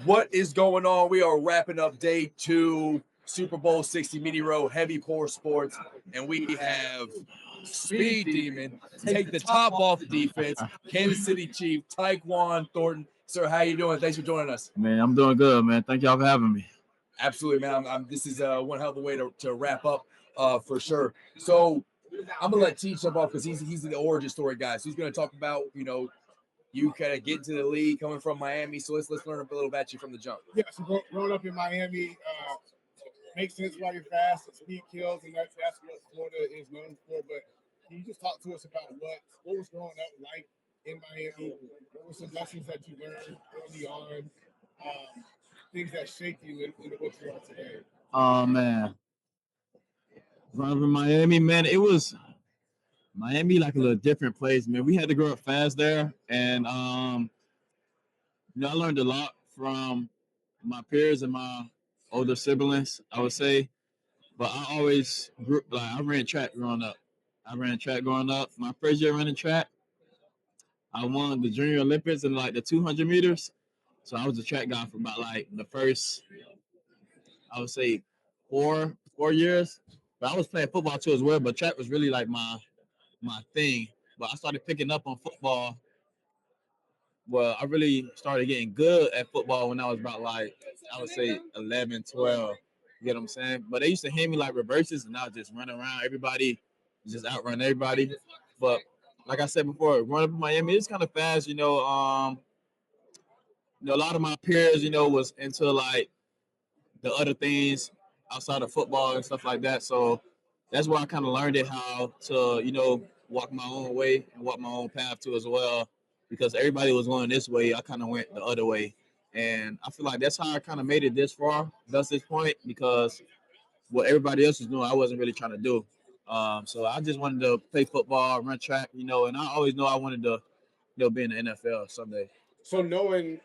What is going on? We are wrapping up day 2, Super Bowl 60 Mini Row, Heavy Pour Sports, and we have Speed Demon take the top off defense, Kansas City Chief, Tyquan Thornton. Sir, how you doing? Thanks for joining us. Man, I'm doing good, man. Thank y'all for having me. Absolutely, man. This is one hell of a way to wrap up for sure. So I'm going to let T jump off because he's the origin story guy. So he's going to talk about, you kind of get into the league coming from Miami. So let's learn a little about you from the jump. Yeah, so growing up in Miami makes sense why you're fast. Speed kills, and that's what Florida is known for. But can you just talk to us about what was growing up like in Miami? What were some lessons that you learned early on? Things that shaped you into what you are today? Oh man, growing up in Miami, man, it was Miami like a little different place, man. We had to grow up fast there, and I learned a lot from my peers and my older siblings, I would say. But I always grew like I ran track growing up. My first year running track, I won the Junior Olympics in like the 200 meters. So I was a track guy for about like the first, I would say, four years. But I was playing football too as well. But track was really like my thing. But I started picking up on football. Well, I really started getting good at football when I was about like, I would say 11, 12. You get what I'm saying? But they used to hand me like reverses and I would just run around everybody, just outrun everybody. But like I said before, growing up in Miami, it's kind of fast, a lot of my peers, was into like the other things outside of football and stuff like that. So that's where I kind of learned it how to, walk my own way and walk my own path too as well. Because everybody was going this way, I kind of went the other way. And I feel like that's how I kind of made it this far, thus this point, because what everybody else was doing, I wasn't really trying to do. So I just wanted to play football, run track, and I always know I wanted to, be in the NFL someday. So knowing,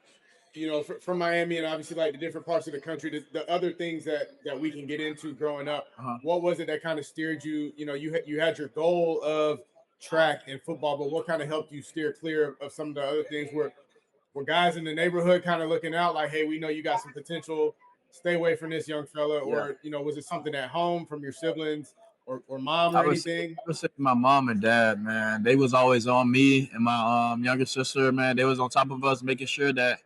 from Miami and obviously like the different parts of the country, the other things that we can get into growing up, what was it that kind of steered you? You had your goal of track and football, but what kind of helped you steer clear of some of the other things? Were guys in the neighborhood kind of looking out like, hey, we know you got some potential, stay away from this young fella, or was it something at home from your siblings or mom or anything? I would say my mom and dad, man, they was always on me and my younger sister, man. They was on top of us, making sure that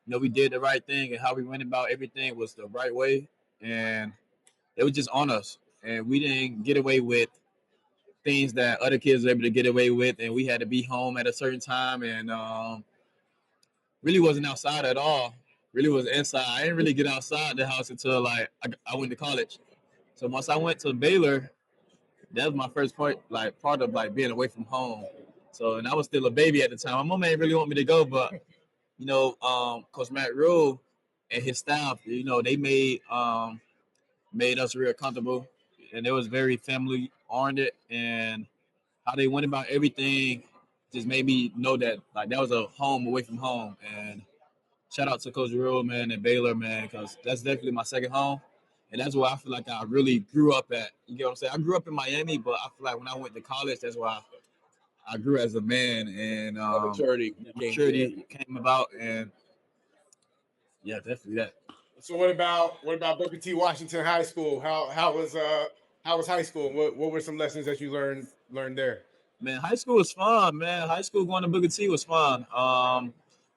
we did the right thing and how we went about everything was the right way, and it was just on us, and we didn't get away with things that other kids were able to get away with, and we had to be home at a certain time, and really wasn't outside at all. Really was inside. I didn't really get outside the house until like I went to college. So once I went to Baylor, that was my first part of like being away from home. So and I was still a baby at the time. My mom didn't really want me to go, but Coach Matt Rule and his staff, they made us real comfortable, and it was very family oriented, and how they went about everything just made me know that like that was a home away from home. And shout out to Coach Rule, man, and Baylor, man, because that's definitely my second home. And that's where I feel like I really grew up at. You get what I'm saying? I grew up in Miami, but I feel like when I went to college, that's where I grew as a man, and maturity came about, and yeah, definitely that. So what about Booker T. Washington High School? How was high school? What were some lessons that you learned there? Man, high school was fun, man. High school going to Booker T was fun.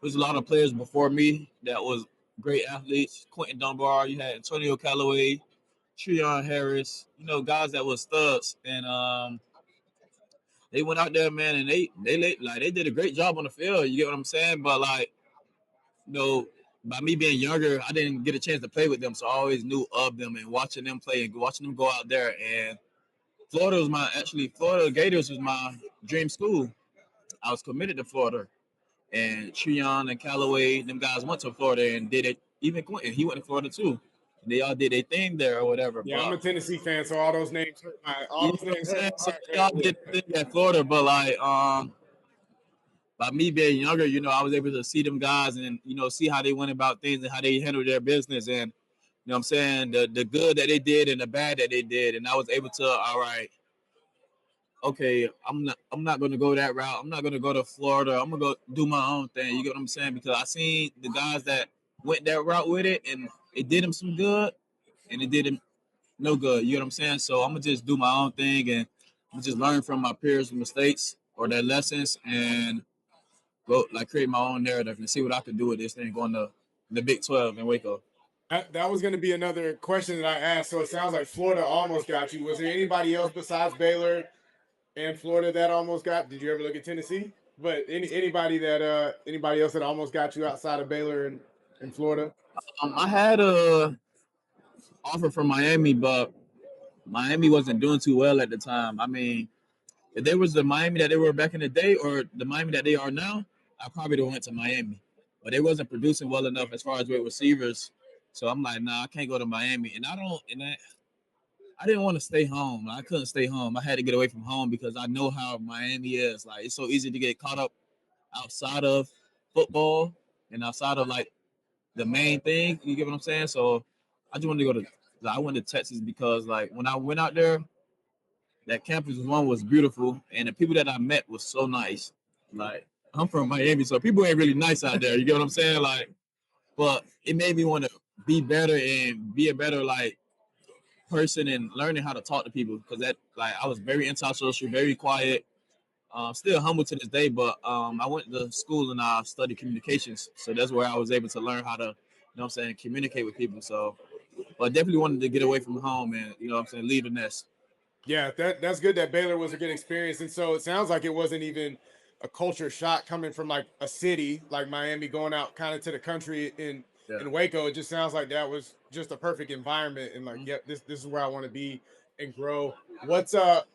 There's a lot of players before me that was great athletes. Quentin Dunbar, you had Antonio Callaway, Treon Harris, guys that was studs. And they went out there, man, and they did a great job on the field. You get what I'm saying? But like, by me being younger, I didn't get a chance to play with them, so I always knew of them and watching them play and watching them go out there. And Florida Gators was my dream school. I was committed to Florida, and Treon and Callaway, them guys went to Florida and did it. Even Quentin, he went to Florida too. They all did their thing there or whatever. Yeah, I'm a Tennessee fan, so all those names hurt all those names hurt. So they all did their thing at Florida, but like by me being younger, I was able to see them guys and see how they went about things and how they handled their business, and what I'm saying, the good that they did and the bad that they did, and I was able to, all right, okay, I'm not gonna go that route. I'm not gonna go to Florida. I'm gonna go do my own thing. You get what I'm saying? Because I seen the guys that went that route with it, and it did him some good, and it did him no good. You know what I'm saying? So I'm gonna just do my own thing, and I'm just learn from my peers' mistakes or their lessons, and go like create my own narrative and see what I can do with this thing going to the Big 12 in Waco. That was going to be another question that I asked. So it sounds like Florida almost got you. Was there anybody else besides Baylor and Florida that almost got? Did you ever look at Tennessee? But anybody else that almost got you outside of Baylor and Florida? I had a offer from Miami, but Miami wasn't doing too well at the time. I mean, if there was the Miami that they were back in the day or the Miami that they are now, I probably would have went to Miami. But they wasn't producing well enough as far as with receivers. So I'm like, nah, I can't go to Miami. And I didn't want to stay home. I couldn't stay home. I had to get away from home because I know how Miami is. Like, it's so easy to get caught up outside of football and outside of like the main thing. You get what I'm saying? So I just wanted to go to. I went to Texas because like when I went out there, that campus one was beautiful, and the people that I met was so nice. Like I'm from Miami, so people ain't really nice out there. You get what I'm saying? Like, but it made me want to be better and be a better like person and learning how to talk to people because that like I was very antisocial, very quiet. Still humble to this day, but I went to school and I studied communications, so that's where I was able to learn how to, you know what I'm saying, communicate with people. So, but I definitely wanted to get away from home and, you know what I'm saying, leave the nest. Yeah, that's good that Baylor was a good experience. And so it sounds like it wasn't even a culture shock coming from like a city like Miami going out kind of to the country in Waco. It just sounds like that was just a perfect environment and like, yep, this is where I want to be and grow. What's a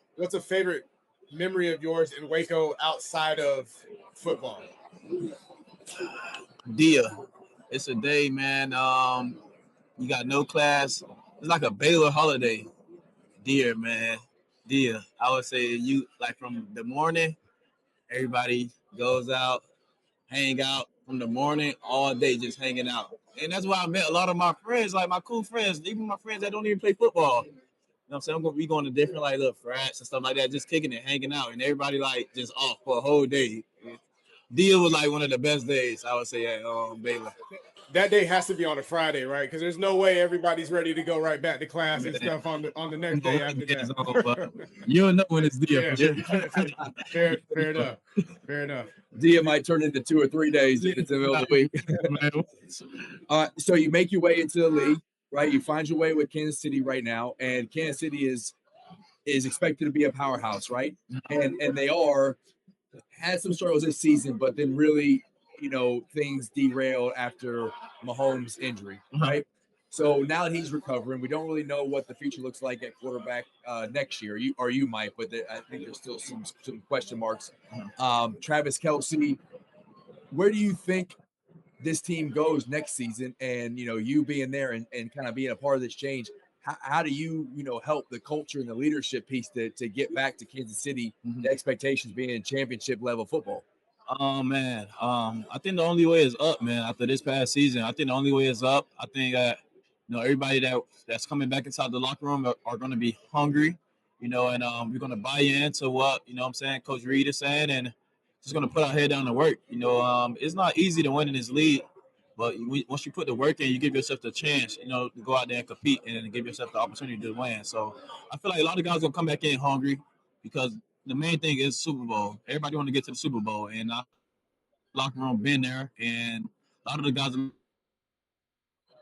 favorite memory of yours in Waco outside of football? Dia, it's a day, man. You got no class. It's like a Baylor holiday. Dear man, dear. I would say you like from the morning, everybody goes out, hang out from the morning all day, just hanging out. And that's why I met a lot of my friends, like my cool friends, even my friends that don't even play football. You know what I'm saying? I'm gonna be going to different like little frats and stuff like that, just kicking and hanging out, and everybody like just off for a whole day. Deal was like one of the best days I would say at Baylor. That day has to be on a Friday, right? Because there's no way everybody's ready to go right back to class and stuff on the next day after that. You'll know when it's Dia. Fair enough. Fair enough. Dia might turn into 2 or 3 days in the middle of the week. So you make your way into the league, right? You find your way with Kansas City right now, and Kansas City is expected to be a powerhouse, right? And they had some struggles this season, but then really, things derailed after Mahomes' injury, right? So now that he's recovering, we don't really know what the future looks like at quarterback next year. You might, but I think there's still some question marks. Travis Kelce, where do you think this team goes next season? And you being there and kind of being a part of this change, how do you help the culture and the leadership piece to get back to Kansas City, the expectations being championship level football? Oh man, I think the only way is up, man. After this past season, I think the only way is up. I think that everybody that's coming back inside the locker room are going to be hungry, and we're going to buy into what what I'm saying, Coach Reed is saying, and just going to put our head down to work. It's not easy to win in this league, but once you put the work in, you give yourself the chance, to go out there and compete and give yourself the opportunity to win. So I feel like a lot of guys gonna come back in hungry because the main thing is Super Bowl. Everybody want to get to the Super Bowl, and I locker room been there, and a lot of the guys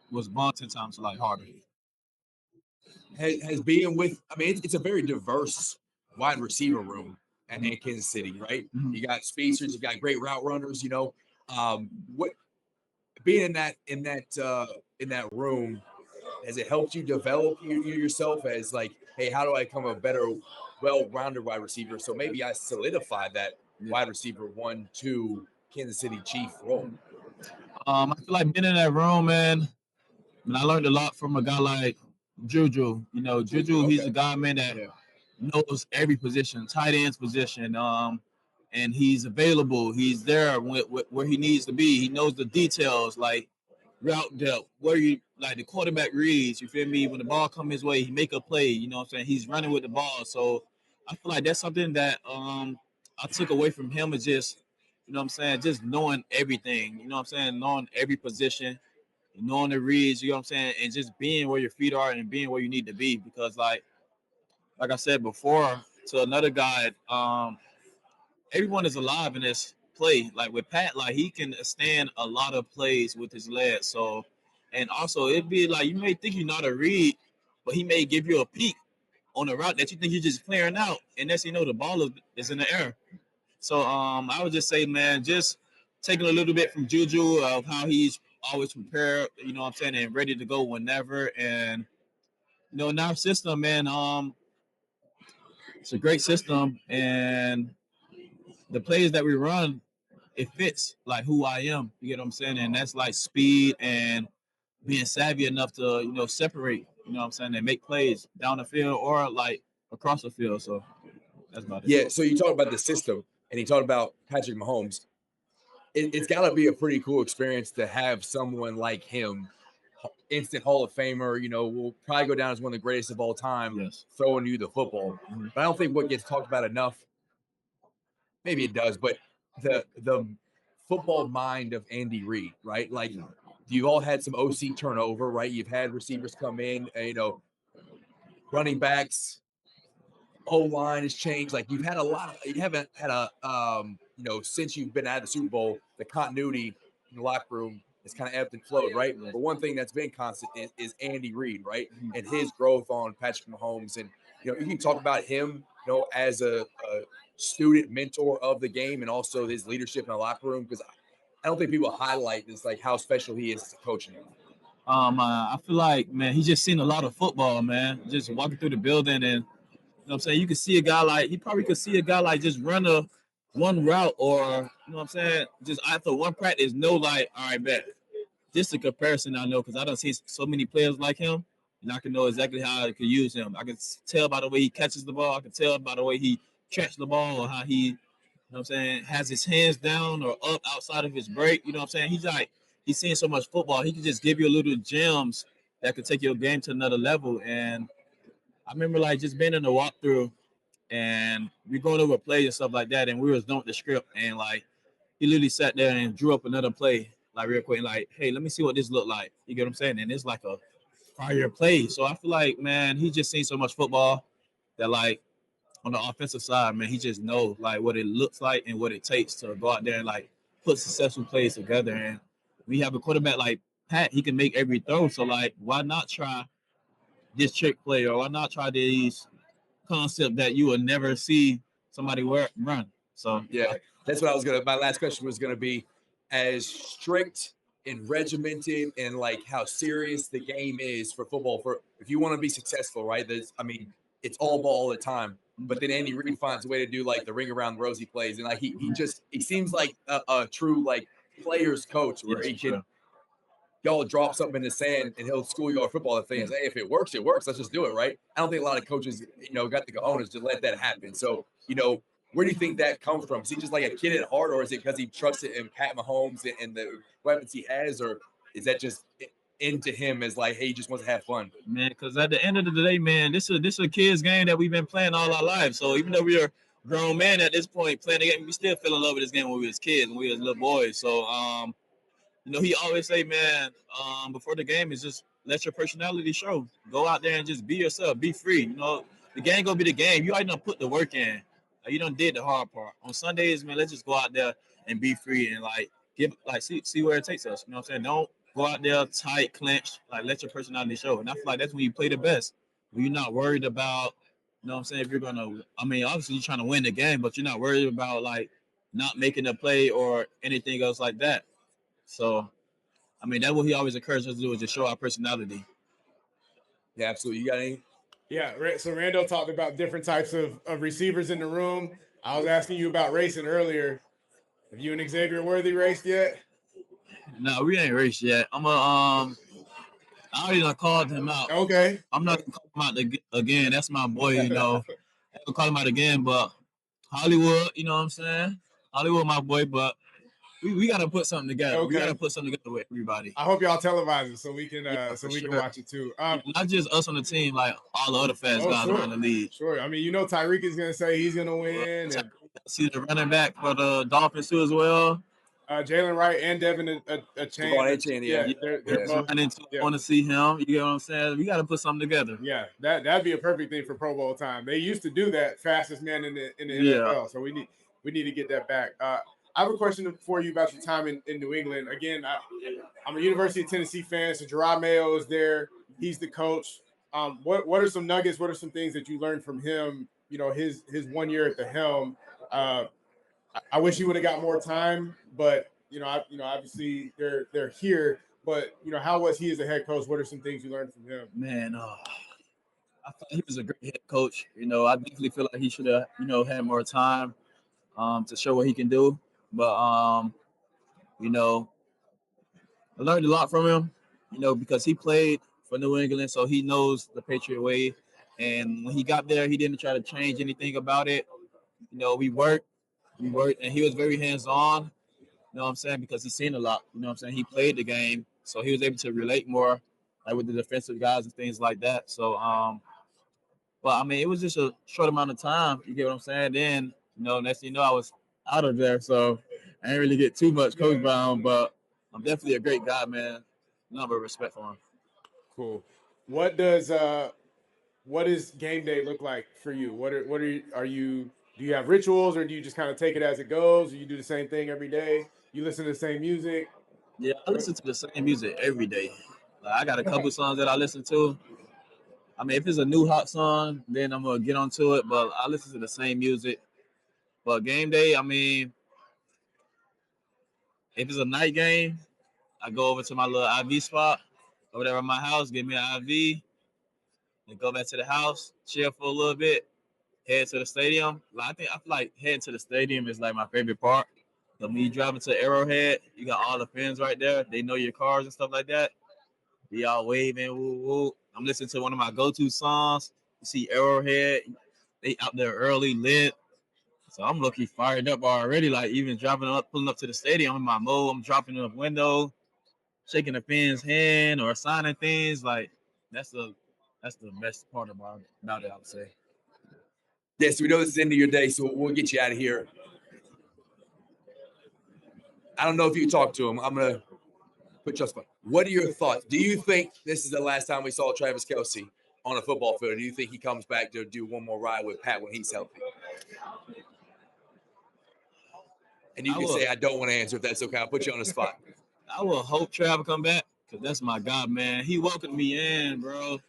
was born 10 times like harder. Has being with, I mean, it's a very diverse wide receiver room in Kansas City, right? Mhm. You got speedsters, you got great route runners. What being in that room, has it helped you develop you yourself as like, hey, how do I become a better, well-rounded wide receiver? So maybe I solidify that wide receiver 1-2 Kansas City Chief role. I feel like being in that room, man. And I learned a lot from a guy like Juju. Juju, he's a guy, man, that knows every position, tight ends position. And he's available. He's there where he needs to be. He knows the details, like route depth, where you like the quarterback reads. You feel me? When the ball comes his way, he make a play. You know what I'm saying? He's running with the ball. So I feel like that's something that I took away from him is just, just knowing everything. You know what I'm saying? Knowing every position. knowing the reads, you know what I'm saying, and just being where your feet are and being where you need to be. Because like I said before to another guy, everyone is alive in this play. Like with Pat, like he can stand a lot of plays with his legs. So, and also it'd be like you may think you're not a read, but he may give you a peek on the route that you think you're just clearing out, and next you know the ball is in the air. So I would just say, man, just taking a little bit from Juju of how he's always prepared, you know what I'm saying, and ready to go whenever. And you know, in our system, man, it's a great system, and the plays that we run, it fits like who I am. You get what I'm saying? And that's like speed and being savvy enough to, you know, separate, you know what I'm saying, and make plays down the field or like across the field. So that's about it. Yeah. So you talked about the system, and you talked about Patrick Mahomes. It's got to be a pretty cool experience to have someone like him, instant Hall of Famer. You know, will probably go down as one of the greatest of all time, Yes. throwing you the football. But I don't think what gets talked about enough. Maybe it does, but the football mind of Andy Reid, right? Like you've all had some OC turnover, right? You've had receivers come in, you know, running backs, O-line has changed. Like you haven't had a you know, since you've been out of the Super Bowl, the continuity in the locker room has kind of ebbed and flowed, right? But one thing that's been constant is Andy Reid, right? And his growth on Patrick Mahomes. And you know, you can talk about him, you know, as a student mentor of the game and also his leadership in the locker room, because I don't think people highlight this, like how special he is as a coach now. I feel like, man, he's just seen a lot of football, man. Just walking through the building, and you know what I'm saying, you could see a guy like, he probably could see a guy like just run one route, or you know what I'm saying, just after one practice know like, all right, bet. Just a comparison I know, because I don't see so many players like him, and I can know exactly how I could use him. I can tell by the way he catches the ball. I can tell by the way he tracks the ball, or how he, you know what I'm saying, has his hands down or up outside of his break. You know what I'm saying? He's seeing so much football. He can just give you a little gems that could take your game to another level. And I remember like just being in the walkthrough, and we going over plays and stuff like that, and we was done with the script, and like he literally sat there and drew up another play like real quick, and like, hey, let me see what this looked like. You get what I'm saying? And it's like a fire play. So I feel like, man, he just seen so much football that like on the offensive side, man, he just knows like what it looks like and what it takes to go out there and like put successful plays together. And we have a quarterback like Pat, he can make every throw. So like, why not try this trick play, or why not try these concept that you will never see somebody run? So yeah, that's what I was gonna. My last question was gonna be, as strict and regimented and like how serious the game is for football. For if you want to be successful, right? I mean, it's all ball all the time. But then Andy Reid finds a way to do like the ring around rosy plays, and like he seems like a true like players coach, where he can y'all drop something in the sand and he'll school you on football things. Hey, if it works, it works. Let's just do it, right? I don't think a lot of coaches, you know, got the cojones to let that happen. So, you know, where do you think that comes from? Is he just like a kid at heart, or is it because he trusted in Pat Mahomes and the weapons he has, or is that just into him as like, hey, he just wants to have fun? Man, because at the end of the day, man, this is a kid's game that we've been playing all our lives. So even though we are grown men at this point playing the game, we still fell in love with this game when we was kids, when we was little boys. So you know, he always say, man, before the game is just let your personality show. Go out there and just be yourself, be free. You know, the game gonna be the game. You already done put the work in. You done did the hard part. On Sundays, man, let's just go out there and be free and like see where it takes us. You know what I'm saying? Don't go out there tight, clenched, like let your personality show. And I feel like that's when you play the best. When you're not worried about, you know what I'm saying, if you're gonna, I mean, obviously you're trying to win the game, but you're not worried about like not making a play or anything else like that. So, I mean, that's what he always encouraged us to do, is just show our personality. Yeah, absolutely. You got any? Yeah, so Randall talked about different types of receivers in the room. I was asking you about racing earlier. Have you and Xavier Worthy raced yet? No, we ain't raced yet. I already done called him out. Okay. I'm not gonna call him out again. That's my boy, you know. I'm gonna call him out again, but Hollywood, you know what I'm saying? Hollywood, my boy, but we gotta put something together. Okay. We gotta put something together with everybody. I hope y'all televise it so we can can watch it too. Not just us on the team, like all the other fast guys around the league. Sure. I mean, you know, Tyreek is gonna say he's gonna win. See the running back for the Dolphins too as well. Jalen Wright and Devin a chance. Yeah. They're both. I want to see him. You get what I'm saying? We got to put something together. Yeah, that'd be a perfect thing for Pro Bowl time. They used to do that, fastest man in the NFL. So we need to get that back. I have a question for you about your time in New England. Again, I'm a University of Tennessee fan, so Gerard Mayo is there. He's the coach. What are some nuggets? What are some things that you learned from him? You know, his 1 year at the helm. I wish he would have got more time, but obviously they're here. But how was he as a head coach? What are some things you learned from him? Man, I thought he was a great head coach. I definitely feel like he should have, had more time to show what he can do. But I learned a lot from him, because he played for New England, so he knows the Patriot way. And when he got there, he didn't try to change anything about it. We worked, and he was very hands-on. You know what I'm saying? Because he's seen a lot. You know what I'm saying? He played the game, so he was able to relate more, like with the defensive guys and things like that. So, but I mean, it was just a short amount of time. You get what I'm saying? Then, next thing you know, I was out of there, so I didn't really get too much coach by him. But I'm definitely a great guy, man. Number of respect for him. Cool. What does game day look like for you? Do you have rituals, or do you just kind of take it as it goes? Or you do the same thing every day? You listen to the same music? Yeah, I listen to the same music every day. Like, I got a couple songs that I listen to. I mean, if it's a new hot song, then I'm gonna get onto it. But I listen to the same music. But game day, I mean, if it's a night game, I go over to my little IV spot over there at my house, get me an IV, then go back to the house, chill for a little bit, head to the stadium. I feel like heading to the stadium is like my favorite part. So me driving to Arrowhead, you got all the fans right there. They know your cars and stuff like that. Be all waving, woo woo. I'm listening to one of my go-to songs. You see Arrowhead, they out there early, lit. So I'm lucky fired up already. Like even pulling up to the stadium in my mode, I'm dropping the window, shaking the fan's hand or signing things. Like that's the best part about it, I would say. Yes, we know this is the end of your day, so we'll get you out of here. I don't know if you can talk to him. I'm gonna put you on spot. What are your thoughts? Do you think this is the last time we saw Travis Kelce on a football field? Or do you think he comes back to do one more ride with Pat when he's healthy? And you can say I don't want to answer if that's okay. I'll put you on the spot. I will hope Travis come back because that's my guy, man. He welcomed me in, bro.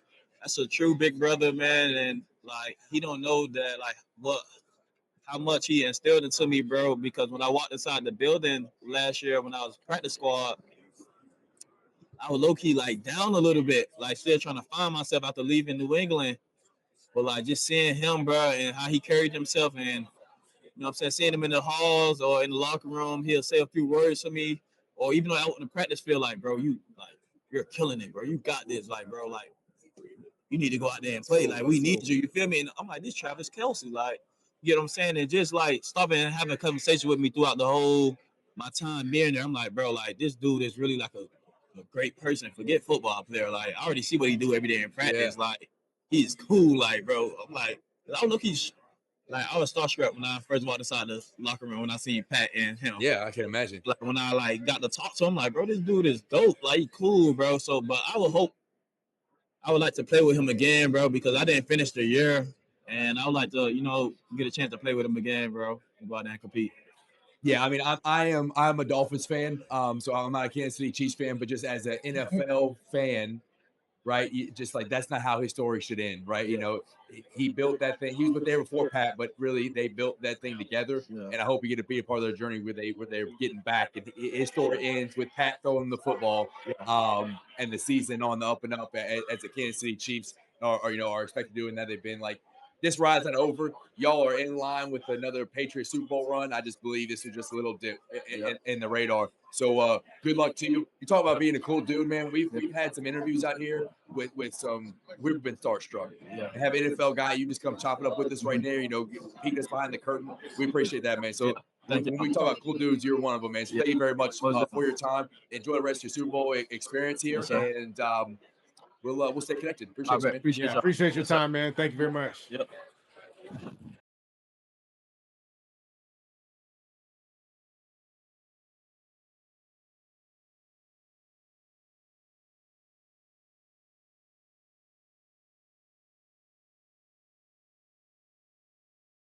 That's a true big brother, man, and like he don't know that how much he instilled into me, bro. Because when I walked inside the building last year when I was practice squad, I was low key like down a little bit, like still trying to find myself after leaving New England. But like just seeing him, bro, and how he carried himself, and what I'm saying, seeing him in the halls or in the locker room, he'll say a few words to me, or even though out in the practice field, like, bro, you're killing it, bro. You got this, like, bro, like. You need to go out there and play. Like, we need you. You feel me? And I'm like, this Travis Kelce. Like, you know what I'm saying? And just, like, stopping and having a conversation with me throughout the whole my time being there. I'm like, bro, like, this dude is really, like, a great person. Forget football player. Like, I already see what he do every day in practice. Yeah. Like, he's cool. Like, bro, I'm like, I don't know if he's, like, I was starstruck when I first walked inside the locker room when I seen Pat and him. Yeah, I can imagine. Like, when I, like, got to talk to him, like, bro, this dude is dope. Like, he cool, bro. So, but I would like to play with him again, bro, because I didn't finish the year, and I would like to, get a chance to play with him again, bro, and go out there and compete. Yeah, I mean, I'm a Dolphins fan, so I'm not a Kansas City Chiefs fan, but just as an NFL fan, right? Just like that's not how his story should end, right? Yeah. He built that thing. He was there before Pat, but really they built that thing together. Yeah. And I hope we get to be a part of their journey where they're getting back. And his story ends with Pat throwing the football, and the season on the up and up as the Kansas City Chiefs are expected to do. And that they've been like, this ride's not over. Y'all are in line with another Patriots Super Bowl run. I just believe this is just a little dip in the radar. So good luck to you. You talk about being a cool dude, man. We've had some interviews out here with some. We've been starstruck. Yeah. And have an NFL guy, you just come chopping up with us right there. Peek us behind the curtain. We appreciate that, man. So when we talk about cool dudes, you're one of them, man. So thank you very much for your time. Enjoy the rest of your Super Bowl experience here, and we'll stay connected. Appreciate you, man. Appreciate your time, man. Thank you very much. Yep.